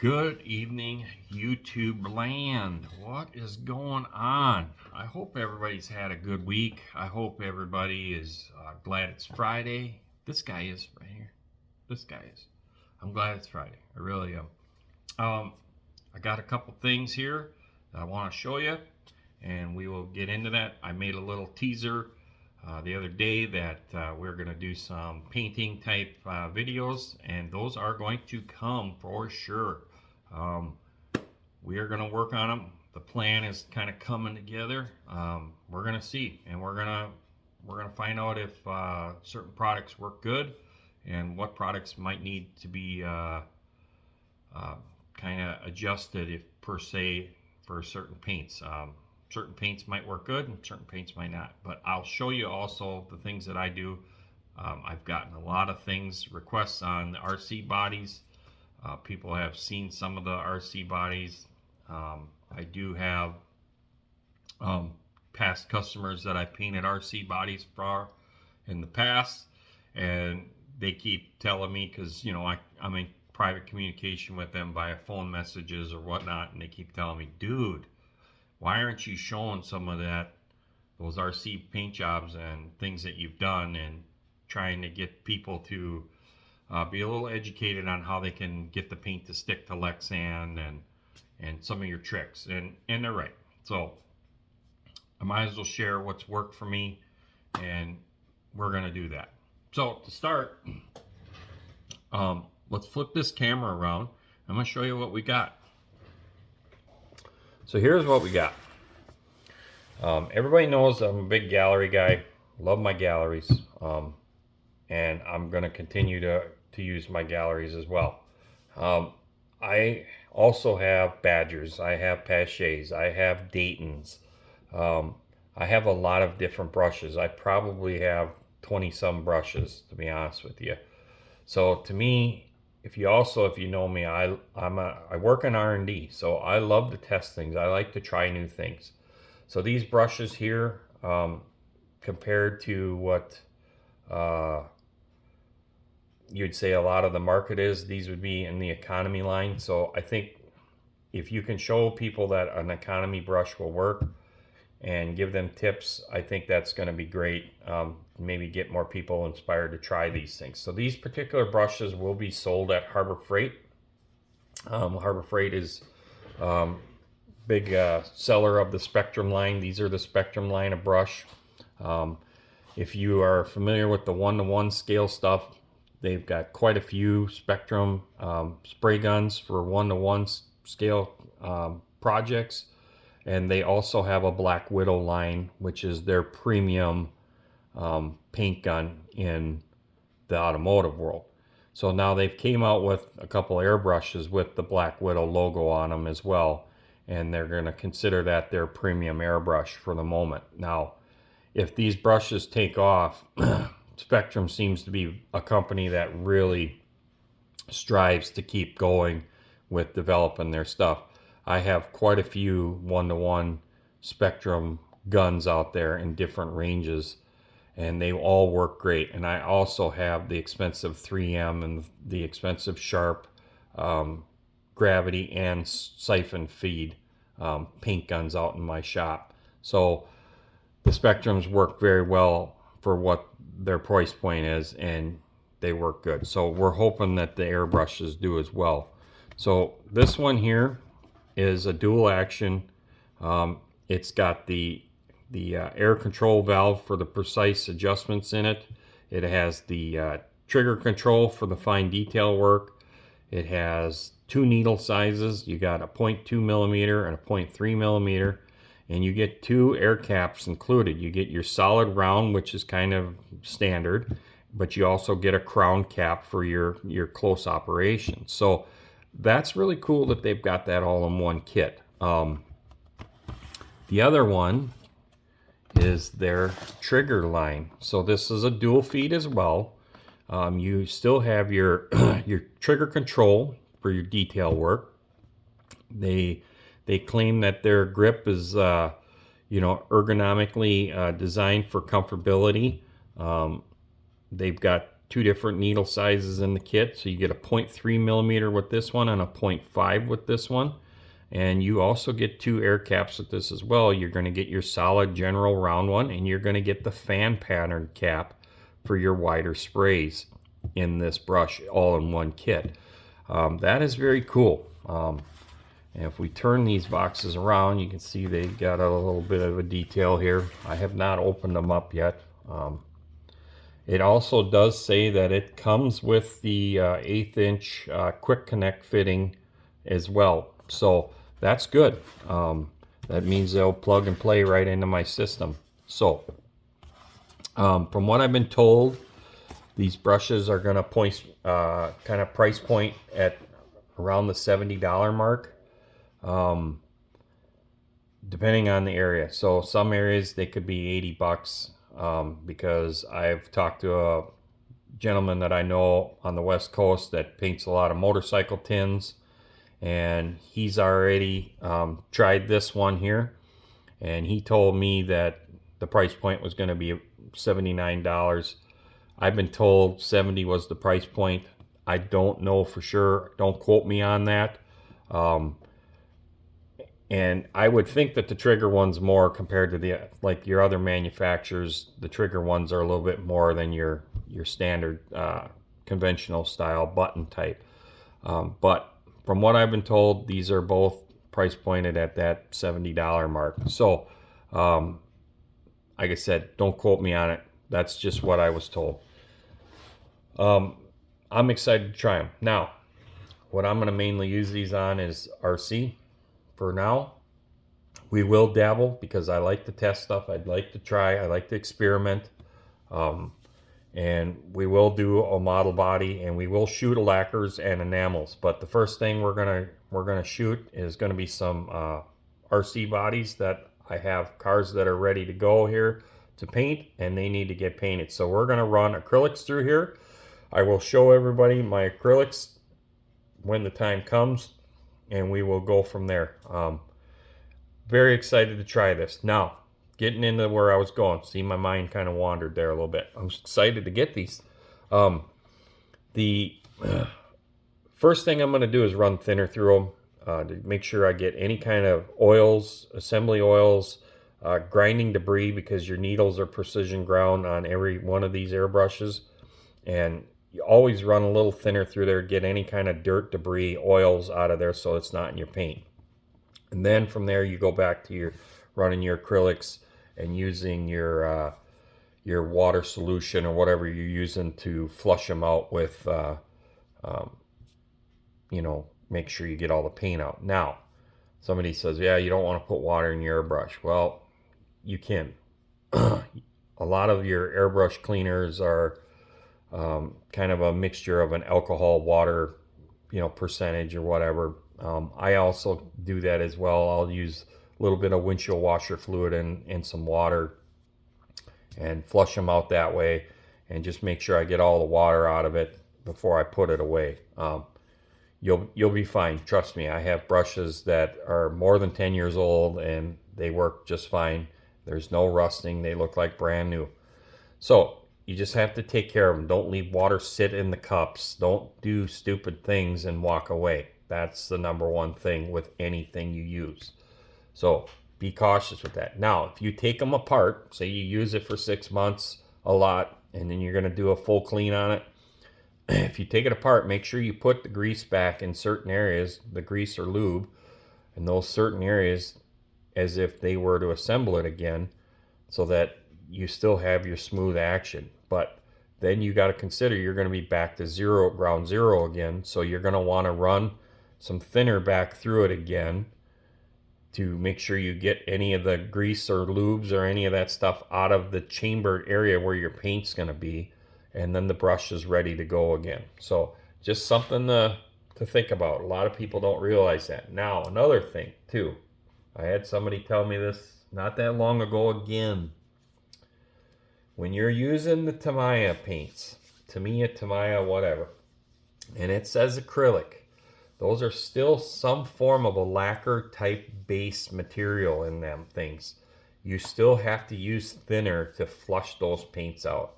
Good evening, YouTube land. What is going on? I hope everybody's had a good week. I hope everybody is glad it's Friday. This guy is right here. This guy is. I'm glad it's Friday. I really am. I got a couple things here that I want to show you, and we will get into that. I made a little teaser the other day that we're going to do some painting type videos, and those are going to come for sure. We are going to work on them. The plan is kind of coming together. We're going to see, and we're going to find out if certain products work good and what products might need to be kind of adjusted, if per se, for certain paints. Certain paints might work good and certain paints might not, but I'll show you also the things that I do. I've gotten a lot of requests on the RC bodies. People have seen some of the RC bodies. I do have past customers that I painted RC bodies for in the past, and they keep telling me, because I'm in private communication with them via phone messages or whatnot, and they keep telling me, dude, why aren't you showing some of those RC paint jobs and things that you've done, and trying to get people to be a little educated on how they can get the paint to stick to Lexan and some of your tricks. And they're right. So I might as well share what's worked for me, and we're going to do that. So to start, let's flip this camera around. I'm going to show you what we got. So here's what we got. Everybody knows I'm a big gallery guy. Love my galleries. And I'm going to continue to use my galleries as well. I also have Badgers. I have Pachets. I have Daytons. I have a lot of different brushes. I probably have 20 some brushes, to be honest with you. So to me, if you know me, I work in R&D, so I love to test things. I like to try new things. So these brushes here, compared to what you'd say a lot of the market is, these would be in the economy line. So I think if you can show people that an economy brush will work and give them tips, I think that's going to be great. Maybe get more people inspired to try these things. So these particular brushes will be sold at Harbor Freight. Harbor Freight is big seller of the Spectrum line. These are the Spectrum line of brush. If you are familiar with the 1-to-1 scale stuff, they've got quite a few Spectrum spray guns for 1-to-1 scale projects. And they also have a Black Widow line, which is their premium paint gun in the automotive world. So now they've came out with a couple airbrushes with the Black Widow logo on them as well. And they're going to consider that their premium airbrush for the moment. Now, if these brushes take off, Spectrum seems to be a company that really strives to keep going with developing their stuff. I have quite a few 1-to-1 Spectrum guns out there in different ranges, and they all work great. And I also have the expensive 3M and the expensive Sharp gravity and siphon feed paint guns out in my shop. So the Spectrums work very well for what their price point is, and they work good. So we're hoping that the airbrushes do as well. So this one here is a dual action. It's got the air control valve for the precise adjustments in it. It has the trigger control for the fine detail work. It has 2 needle sizes. You got a 0.2 millimeter and a 0.3 millimeter, and you get 2 air caps included. You get your solid round, which is kind of standard, but you also get a crown cap for your close operation. So that's really cool that they've got that all in one kit. The other one is their trigger line. So this is a dual feed as well. You still have your your trigger control for your detail work. They claim that their grip is ergonomically designed for comfortability. They've got two different needle sizes in the kit. So you get a 0.3 millimeter with this one and a 0.5 with this one. And you also get two air caps with this as well. You're going to get your solid general round one, and you're going to get the fan pattern cap for your wider sprays in this brush, all in one kit. That is very cool. And if we turn these boxes around, you can see they got a little bit of a detail here. I have not opened them up yet. It also does say that it comes with the 1/8 inch quick connect fitting as well. So that's good. That means they'll plug and play right into my system. So from what I've been told, these brushes are going to point kind of price point at around the $70 mark. Depending on the area. So some areas they could be $80 because I've talked to a gentleman that I know on the West Coast that paints a lot of motorcycle tins, and he's already tried this one here, and he told me that the price point was going to be $79. I've been told 70 was the price point. I don't know for sure. Don't quote me on that. And I would think that the trigger one's more compared to the like your other manufacturers. The trigger ones are a little bit more than your standard conventional style button type. But from what I've been told, these are both price pointed at that $70 mark. So, like I said, don't quote me on it. That's just what I was told. I'm excited to try them. Now, what I'm going to mainly use these on is RC. For now, we will dabble because I like to test stuff. I'd like to try. I like to experiment. And we will do a model body, and we will shoot lacquers and enamels. But the first thing we're gonna shoot is gonna be some RC bodies that I have cars that are ready to go here to paint, and they need to get painted. So we're gonna run acrylics through here. I will show everybody my acrylics when the time comes, and we will go from there. Very excited to try this. Now, getting into where I was going. See, my mind kind of wandered there a little bit. I'm excited to get these. The first thing I'm going to do is run thinner through them to make sure I get any kind of oils, assembly oils, grinding debris, because your needles are precision ground on every one of these airbrushes. And you always run a little thinner through there, get any kind of dirt, debris, oils out of there so it's not in your paint. And then from there you go back to your running your acrylics and using your water solution or whatever you're using to flush them out with, make sure you get all the paint out. Now, somebody says, yeah, you don't want to put water in your airbrush. Well, you can. A lot of your airbrush cleaners are kind of a mixture of an alcohol water, percentage or whatever. I also do that as well. I'll use a little bit of windshield washer fluid and some water and flush them out that way, and just make sure I get all the water out of it before I put it away. You'll be fine. Trust me. I have brushes that are more than 10 years old and they work just fine. There's no rusting. They look like brand new. So you just have to take care of them. Don't leave water sit in the cups. Don't do stupid things and walk away. That's the number one thing with anything you use. So be cautious with that. Now, if you take them apart, say you use it for 6 months, a lot, and then you're going to do a full clean on it. If you take it apart, make sure you put the grease back in certain areas, the grease or lube, in those certain areas as if they were to assemble it again, so that you still have your smooth action. But then you got to consider you're going to be back to ground zero again. So you're going to want to run some thinner back through it again to make sure you get any of the grease or lubes or any of that stuff out of the chambered area where your paint's going to be, and then the brush is ready to go again. So just something to think about. A lot of people don't realize that. Now, another thing too, I had somebody tell me this not that long ago again. When you're using the Tamiya paints, Tamiya, whatever, and it says acrylic, those are still some form of a lacquer type base material in them things. You still have to use thinner to flush those paints out.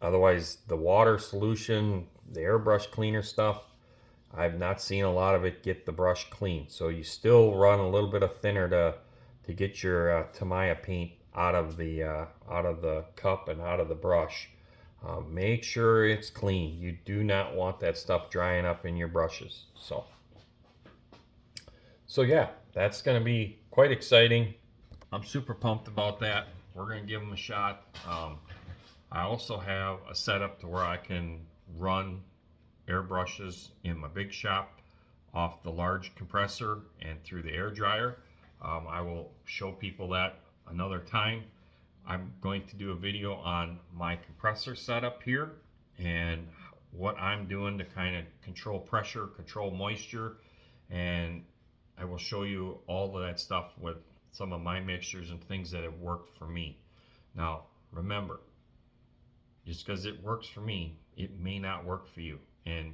Otherwise, the water solution, the airbrush cleaner stuff, I've not seen a lot of it get the brush clean. So you still run a little bit of thinner to get your Tamiya paint out of the cup and out of the brush. Make sure it's clean. You do not want that stuff drying up in your brushes. So yeah, that's going to be quite exciting. I'm super pumped about that. We're going to give them a shot. I also have a setup to where I can run airbrushes in my big shop off the large compressor and through the air dryer. I will show people that another time. I'm going to do a video on my compressor setup here and what I'm doing to kind of control pressure, control moisture, and I will show you all of that stuff with some of my mixtures and things that have worked for me. Now, remember, just because it works for me, it may not work for you. And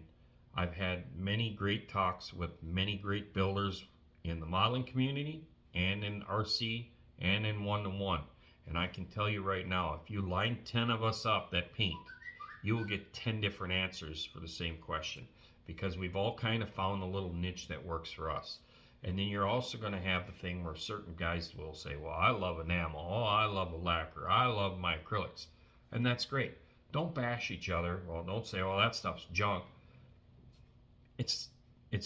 I've had many great talks with many great builders in the modeling community and in RC and in one-to-one. And I can tell you right now, if you line 10 of us up that paint, you will get 10 different answers for the same question, because we've all kind of found a little niche that works for us. And then you're also going to have the thing where certain guys will say, well, I love enamel, oh, I love a lacquer, I love my acrylics. And that's great. Don't bash each other. Well, don't say, oh, that stuff's junk. It's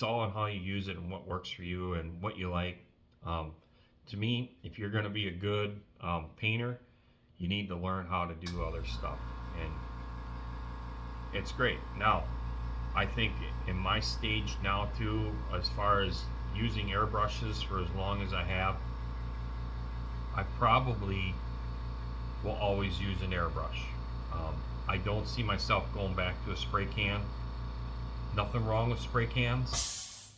all on how you use it and what works for you and what you like. To me, if you're going to be a good painter, you need to learn how to do other stuff. And it's great. Now, I think in my stage now too, as far as using airbrushes for as long as I have, I probably will always use an airbrush. I don't see myself going back to a spray can. Nothing wrong with spray cans.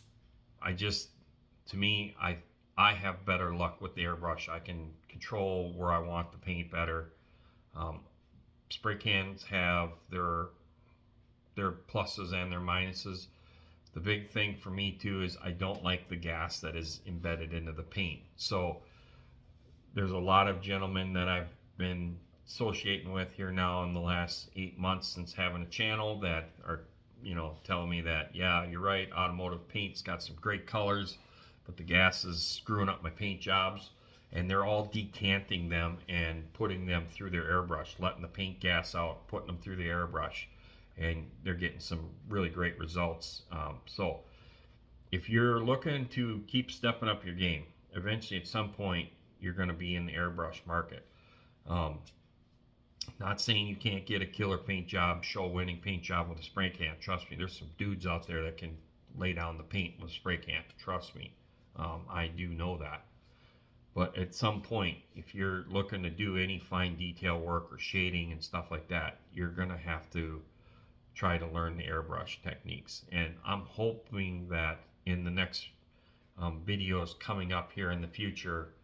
To me, I have better luck with the airbrush. I can control where I want the paint better. Spray cans have their pluses and their minuses. The big thing for me too is I don't like the gas that is embedded into the paint. So there's a lot of gentlemen that I've been associating with here now in the last 8 months since having a channel that are, telling me that, yeah, you're right, automotive paint's got some great colors, but the gas is screwing up my paint jobs. And they're all decanting them and putting them through their airbrush, letting the paint gas out, putting them through the airbrush, and they're getting some really great results. So if you're looking to keep stepping up your game, eventually at some point you're going to be in the airbrush market. Not saying you can't get a killer paint job, show-winning paint job with a spray can. Trust me, there's some dudes out there that can lay down the paint with a spray can. Trust me, I do know that. But at some point, if you're looking to do any fine detail work or shading and stuff like that, you're going to have to try to learn the airbrush techniques. And I'm hoping that in the next videos coming up here in the future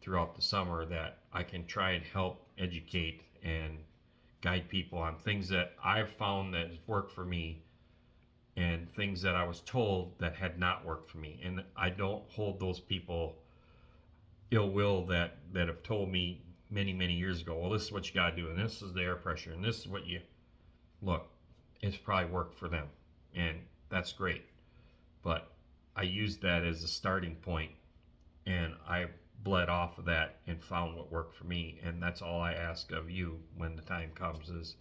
throughout the summer, that I can try and help educate and guide people on things that I've found that has worked for me and things that I was told that had not worked for me. And I don't hold those people ill will that have told me many years ago, well, this is what you got to do, and this is the air pressure, and this is what you look. It's probably worked for them, and that's great. But I used that as a starting point, and I bled off of that and found what worked for me. And that's all I ask of you when the time comes, is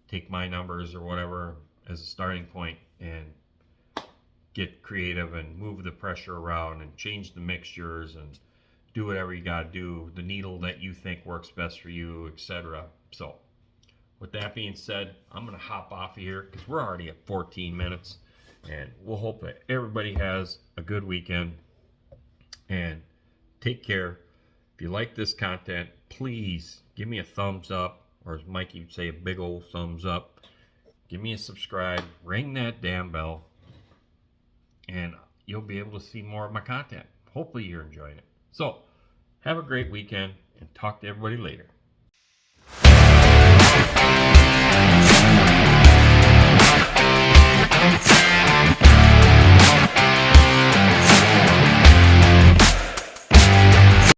take my numbers or whatever as a starting point and get creative and move the pressure around and change the mixtures and do whatever you got to do, the needle that you think works best for you, etc. So with that being said, I'm going to hop off of here because we're already at 14 minutes, and we'll hope that everybody has a good weekend, and take care. If you like this content, please give me a thumbs up, or as Mikey would say, a big old thumbs up. Give me a subscribe, ring that damn bell, and you'll be able to see more of my content. Hopefully you're enjoying it. So, have a great weekend, and talk to everybody later.